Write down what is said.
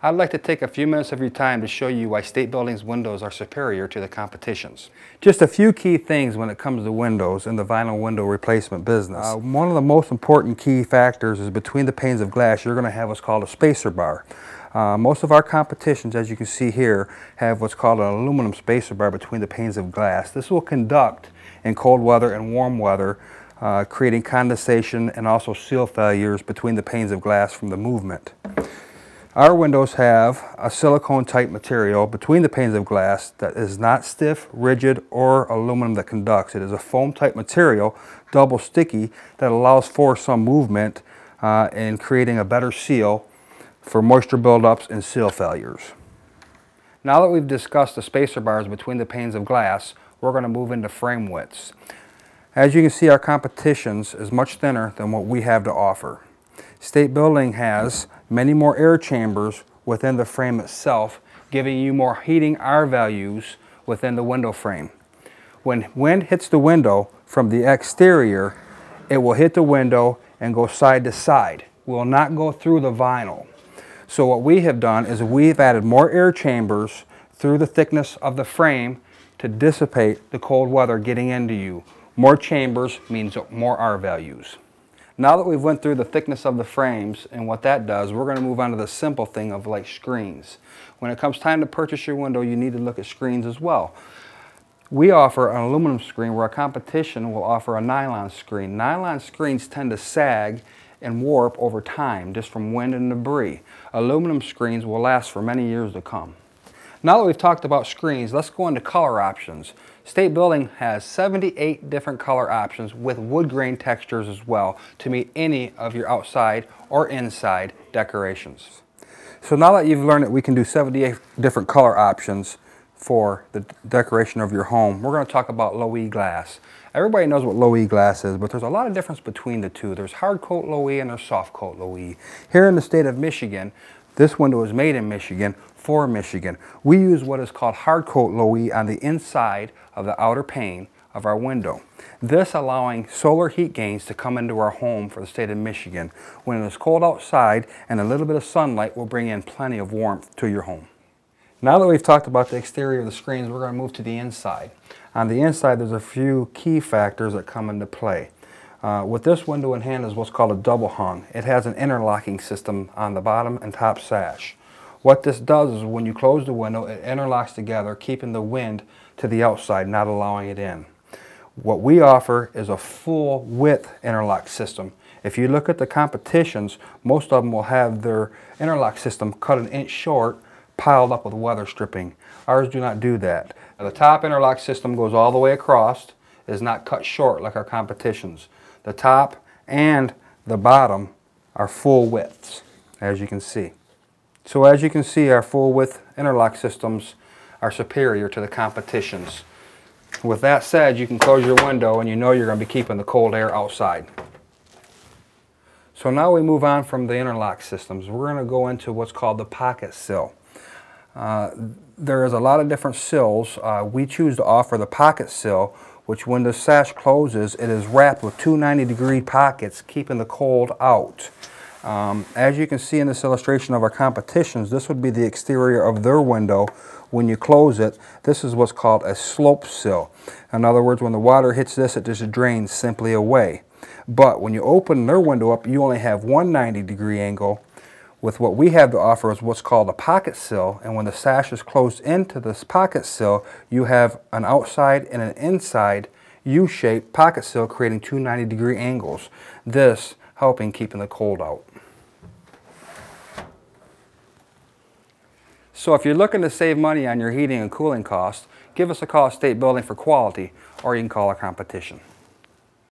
I'd like to take a few minutes of your time to show you why State Building's windows are superior to the competition's. Just a few key things when it comes to windows in the vinyl window replacement business. One of the most important key factors is between the panes of glass you're going to have what's called a spacer bar. Most of our competitions, as you can see here, have what's called an aluminum spacer bar between the panes of glass. This will conduct in cold weather and warm weather, creating condensation and also seal failures between the panes of glass from the movement. Our windows have a silicone type material between the panes of glass that is not stiff, rigid, or aluminum that conducts. It is a foam type material, double sticky, that allows for some movement in creating a better seal for moisture buildups and seal failures. Now that we've discussed the spacer bars between the panes of glass, we're going to move into frame widths. As you can see, our competition's is much thinner than what we have to offer. State Building has many more air chambers within the frame itself, giving you more heating R values within the window frame. When wind hits the window from the exterior, it will hit the window and go side to side. It will not go through the vinyl. So what we have done is we've added more air chambers through the thickness of the frame to dissipate the cold weather getting into you. More chambers means more R values. Now that we've went through the thickness of the frames and what that does, we're going to move on to the simple thing of like screens. When it comes time to purchase your window, you need to look at screens as well. We offer an aluminum screen where our competition will offer a nylon screen. Nylon screens tend to sag and warp over time just from wind and debris. Aluminum screens will last for many years to come. Now that we've talked about screens, let's go into color options. State Building has 78 different color options with wood grain textures as well to meet any of your outside or inside decorations. So now that you've learned that we can do 78 different color options for the decoration of your home, we're going to talk about low E glass. Everybody knows what low E glass is, but there's a lot of difference between the two. There's hard coat low E and there's soft coat low E. Here in the state of Michigan, this window is made in Michigan for Michigan. We use what is called hard coat low E on the inside of the outer pane of our window. This allowing solar heat gains to come into our home for the state of Michigan. When it is cold outside and a little bit of sunlight will bring in plenty of warmth to your home. Now that we've talked about the exterior of the screens, we're going to move to the inside. On the inside, there's a few key factors that come into play. With this window in hand is what's called a double hung. It has an interlocking system on the bottom and top sash. What this does is when you close the window, it interlocks together, keeping the wind to the outside, not allowing it in. What we offer is a full width interlock system. If you look at the competitions, most of them will have their interlock system cut an inch short, piled up with weather stripping. Ours do not do that. Now, the top interlock system goes all the way across, is not cut short like our competitions. The top and the bottom are full widths, as you can see. So as you can see, our full width interlock systems are superior to the competitions. With that said, you can close your window and you know you're going to be keeping the cold air outside. So now we move on from the interlock systems. We're going to go into what's called the pocket sill. There is a lot of different sills. We choose to offer the pocket sill, which when the sash closes, it is wrapped with two 90-degree pockets, keeping the cold out. As you can see in this illustration of our competitions, this would be the exterior of their window. When you close it, this is what's called a slope sill. In other words, when the water hits this, it just drains simply away. But when you open their window up, you only have one 90-degree angle. With what we have to offer is what's called a pocket sill, and when the sash is closed into this pocket sill, you have an outside and an inside U-shaped pocket sill creating two 90-degree angles. This helping keeping the cold out. So if you're looking to save money on your heating and cooling costs, give us a call at State Building for quality, or you can call our competition.